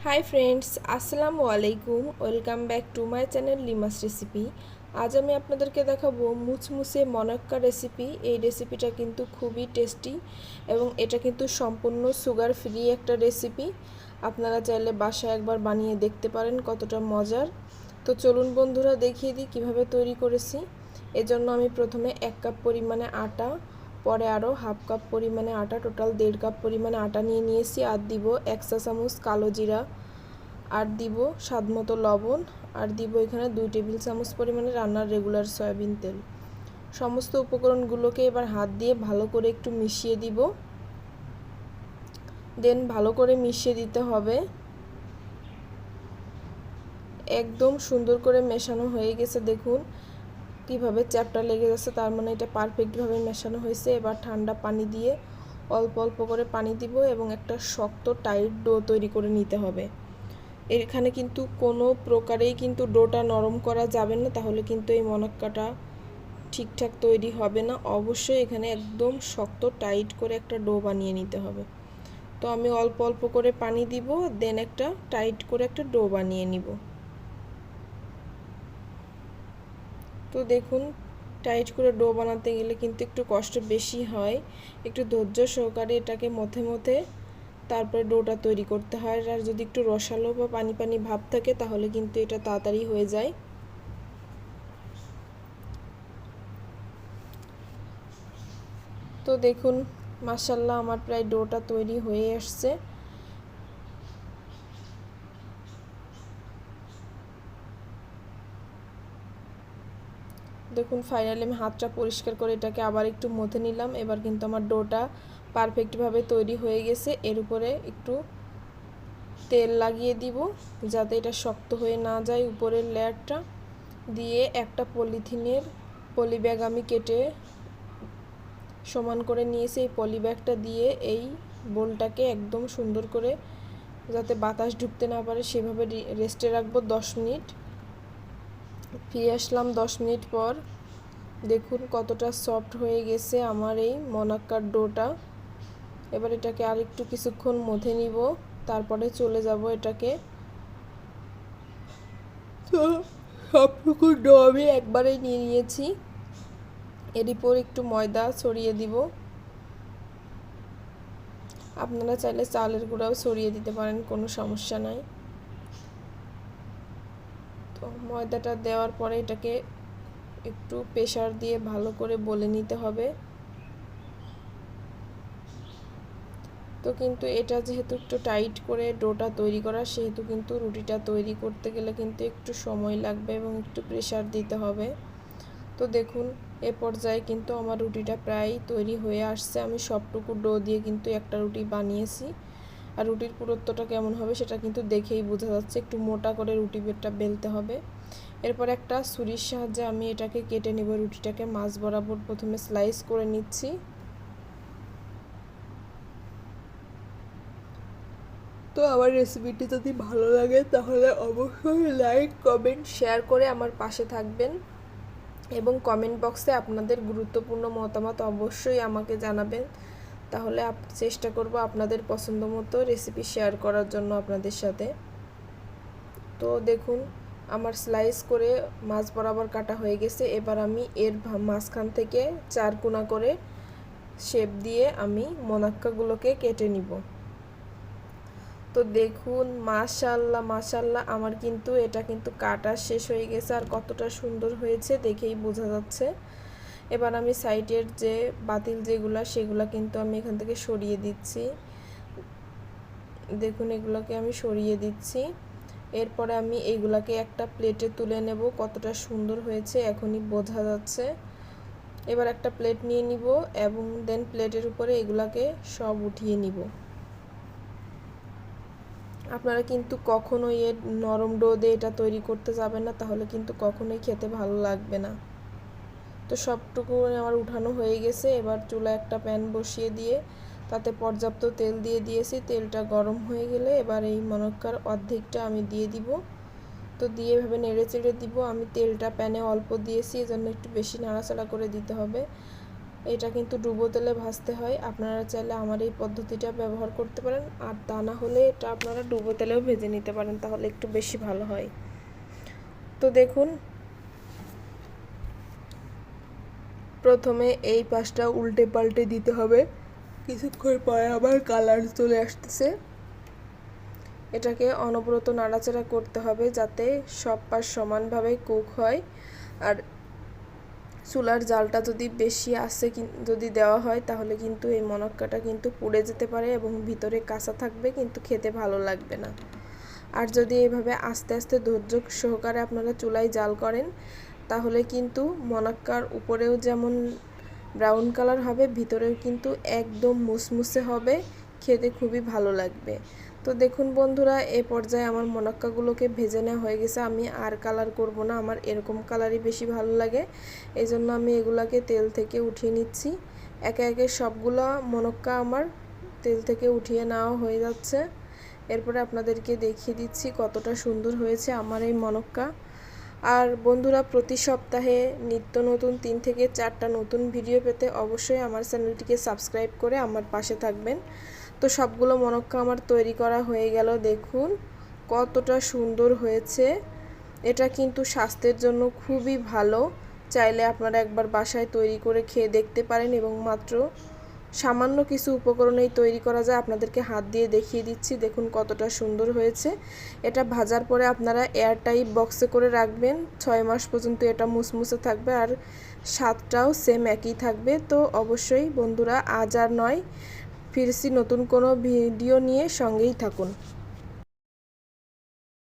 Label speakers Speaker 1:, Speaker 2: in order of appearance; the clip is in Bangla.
Speaker 1: হাই ফ্রেন্ডস, আসসালামু আলাইকুম। Welcome back to my channel Lima's recipe. আজ আমি আপনাদেরকে দেখাবো মুচমুচে মনাক্কা রেসিপি। এই রেসিপিটা কিন্তু খুবই টেস্টি এবং এটা কিন্তু সম্পূর্ণ সুগার ফ্রি একটা রেসিপি। আপনারা চাইলে বাসায় একবার বানিয়ে দেখতে পারেন কতটা মজার। তো চলুন বন্ধুরা, দেখিয়ে দিই কীভাবে তৈরি করেছি। এজন্য আমি প্রথমে 1 কাপ পরিমাণে আটা, পরে আরও হাফ কাপ পরিমাণে আটা, টোটাল 1.5 কাপ পরিমাণে আটা নিয়েছি। আর দিব 1 চা চামচ কালো জিরা, আর দিব স্বাদমতো লবণ, আর দিব এখানে 2 টেবিল চামচ পরিমাণে রান্নার রেগুলার সয়াবিন তেল। সমস্ত উপকরণগুলোকে এবার হাত দিয়ে ভালো করে একটু মিশিয়ে দিব। দেন ভালো করে মিশিয়ে দিতে হবে। একদম সুন্দর করে মেশানো হয়ে গেছে। দেখুন কিভাবে চ্যাপটা লেগে যাচ্ছে, তার মানে এটা পারফেক্টভাবে মেশানো হয়েছে। এবার ঠান্ডা পানি দিয়ে অল্প অল্প করে পানি দিব এবং একটা শক্ত টাইট ডো তৈরি করে নিতে হবে। এখানে কিন্তু কোনো প্রকারেই কিন্তু ডোটা নরম করা যাবে না, তাহলে কিন্তু এই মনাক্কাটা ঠিকঠাক তৈরি হবে না। অবশ্যই এখানে একদম শক্ত টাইট করে একটা ডো বানিয়ে নিতে হবে। তো আমি অল্প অল্প করে পানি দিব, দেন একটা টাইট করে একটা ডো বানিয়ে নিব। তো দেখুন, টাইট করে ডো বানাতে গেলে কিন্তু একটু কষ্ট বেশি হয়। একটু ধৈর্য সহকারে এটাকে মথে মথে তারপরে ডোটা তৈরি করতে হয়। আর যদি একটু রসালো বা পানি পানি ভাব থাকে তাহলে কিন্তু এটা তাড়াতাড়ি হয়ে যায়। তো দেখুন, মাশাআল্লাহ আমার প্রায় ডোটা তৈরি হয়ে আসছে। দেখুন ফাইনালি আমি হাতটা পরিষ্কার করে এটাকে আবার একটু মথে নিলাম। এবার কিন্তু আমার ডোটা পারফেক্টভাবে তৈরি হয়ে গেছে। এর উপরে একটু তেল লাগিয়ে দিব যাতে এটা শক্ত হয়ে না যায়। উপরের লেয়ারটা দিয়ে একটা পলিথিনের পলিব্যাগ আমি কেটে সমান করে নিয়েছি। এই পলিব্যাগটা দিয়ে এই বোলটাকে একদম সুন্দর করে, যাতে বাতাস ঢুকতে না পারে, সেভাবে রেস্টে রাখবো 10 মিনিট। ফিরে আসলাম 10 মিনিট পর। দেখুন কতটা সফট হয়ে গেছে আমার এই মনাক্কার ডোটা। এবার এটাকে আর একটু কিছুক্ষণ মথে নিব, তারপরে চলে যাব এটাকে। তো সবটুকু ডো আমি একবারেই নিয়ে নিয়েছি। এর উপর একটু ময়দা ছড়িয়ে দিব। আপনারা চাইলে চালের গুঁড়াও ছড়িয়ে দিতে পারেন, কোনো সমস্যা নাই। তো ময়দাটা দেওয়ার পরে এটাকে একটু প্রেসার দিয়ে ভালো করে বলে নিতে হবে। তো কিন্তু এটা যেহেতু একটু টাইট করে ডোটা তৈরি করা, সেহেতু কিন্তু রুটিটা তৈরি করতে গেলে কিন্তু একটু সময় লাগবে এবং একটু প্রেসার দিতে হবে। তো দেখুন এ পর্যায়ে কিন্তু আমার রুটিটা প্রায় তৈরি হয়ে আসছে। আমি সবটুকু ডো দিয়ে কিন্তু একটা রুটি বানিয়েছি। আর রুটির পুরুত্বটা কেমন হবে সেটা কিন্তু দেখেই বোঝা যাচ্ছে। একটু মোটা করে রুটি বেলটা বেলতে হবে। এরপর একটা ছুরির সাহায্যে আমি এটাকে কেটে নেব। রুটিটাকে মাছ বরাবর প্রথমে স্লাইস করে নিচ্ছি। তো আমার রেসিপিটি যদি ভালো লাগে তাহলে অবশ্যই লাইক, কমেন্ট, শেয়ার করে আমার পাশে থাকবেন এবং কমেন্ট বক্সে আপনাদের গুরুত্বপূর্ণ মতামত অবশ্যই আমাকে জানাবেন। তাহলে চেষ্টা করব আপনাদের পছন্দ মতো রেসিপি শেয়ার করার জন্য আপনাদের সাথে। তো দেখুন আমার স্লাইস করে মাছ বরাবর কাটা হয়ে গেছে। এবার আমি এর মাঝখান থেকে 4 কোনা করে শেপ দিয়ে আমি মোনাক্কাগুলোকে কেটে নিব। তো দেখুন মাশাআল্লাহ মাশাআল্লাহ আমার কিন্তু এটা কিন্তু কাটা শেষ হয়ে গেছে। আর কতটা সুন্দর হয়েছে দেখেই বোঝা যাচ্ছে। এবার আমি সাইডের যে বাতিল যেগুলা সেগুলা কিন্তু আমি এখান থেকে সরিয়ে দিচ্ছি। দেখুন এগুলোকে আমি সরিয়ে দিচ্ছি। এরপরে আমি এইগুলাকে একটা প্লেটে তুলে নেব। কতটা সুন্দর হয়েছে এখনই বোঝা যাচ্ছে। এবার একটা প্লেট নিয়ে নিব এবং দেন প্লেটের উপরে এগুলাকে সব উঠিয়ে নিব। আপনারা কিন্তু কখনোই এর নরম ডো দিয়ে এটা তৈরি করতে যাবেন না, তাহলে কিন্তু কখনোই খেতে ভালো লাগবে না। তো সবটুকু আমার উঠানো হয়ে গেছে। এবার চুলায় একটা প্যান বসিয়ে দিয়ে তাতে পর্যাপ্ত তেল দিয়ে দিয়েছি। তেলটা গরম হয়ে গেলে এবার এই মনক্কার অর্ধেকটা আমি দিয়ে দিব। তো দিয়ে এভাবে নেড়ে চেড়ে দিব। আমি তেলটা প্যানে অল্প দিয়েছি, এজন্য একটু বেশি নাড়াচাড়া করে দিতে হবে। এটা কিন্তু ডুবো তেলে ভাজতে হয়। আপনারা চাইলে আমার এই পদ্ধতিটা ব্যবহার করতে পারেন, আর তা না হলে এটা আপনারা ডুবো তেলেও ভেজে নিতে পারেন, তাহলে একটু বেশি ভালো হয়। তো দেখুন, প্রথমে এই পাশটা উল্টে পাল্টে দিতে হবে। কিছুক্ষণ পরে আবার কালার চলে আসতেছে। এটাকে অনবরত নাড়াচাড়া করতে হবে যাতে সব পাশ সমানভাবে কুক হয়। আর চুলার জালটা যদি বেশি আসে যদি দেওয়া হয় তাহলে কিন্তু এই মনক্কাটা কিন্তু পুড়ে যেতে পারে এবং ভিতরে কাঁচা থাকবে, কিন্তু খেতে ভালো লাগবে না। আর যদি এভাবে আস্তে আস্তে ধৈর্য সহকারে আপনারা চুলায় জাল করেন তাহলে কিন্তু মনাক্কার উপরেও যেমন ব্রাউন কালার হবে, ভিতরেও কিন্তু একদম মুসমুসে হবে, খেতে খুবই ভালো লাগবে। তো দেখুন বন্ধুরা, এই পর্যায়ে আমার মনাক্কাগুলোকে ভেজে নেওয়া হয়ে গেছে। আমি আর কালার করব না, আমার এরকম কালারই বেশি ভালো লাগে, এই জন্য আমি এগুলাকে তেল থেকে উঠিয়ে নিচ্ছি। একে একে সবগুলো মনক্কা আমার তেল থেকে উঠিয়ে নেওয়া হয়ে যাচ্ছে। এরপরে আপনাদেরকে দেখিয়ে দিচ্ছি কতটা সুন্দর হয়েছে আমার এই মনক্কা। আর বন্ধুরা, প্রতি সপ্তাহে নিত্য নতুন 3 থেকে 4টা নতুন ভিডিও পেতে অবশ্যই আমার চ্যানেলটিকে সাবস্ক্রাইব করে আমার পাশে থাকবেন। তো সবগুলো মনক্কা আমার তৈরি করা হয়ে গেল। দেখুন কতটা সুন্দর হয়েছে। এটা কিন্তু স্বাস্থ্যের জন্য খুবই ভালো। চাইলে আপনারা একবার বাসায় তৈরি করে খেয়ে দেখতে পারেন, এবং মাত্র সামান্য কিছু উপকরণেই তৈরি করা যায়। আপনাদেরকে হাত দিয়ে দেখিয়ে দিচ্ছি, দেখুন কতটা সুন্দর হয়েছে। এটা ভাজার পরে আপনারা এয়ারটাইট বক্সে করে রাখবেন, 6 মাস পর্যন্ত এটা মুসমুসে থাকবে, আর স্বাদটাও সেম একই থাকবে। তো অবশ্যই বন্ধুরা, আজ আর নয়, ফিরছি নতুন কোনো ভিডিও নিয়ে, সঙ্গেই থাকুন।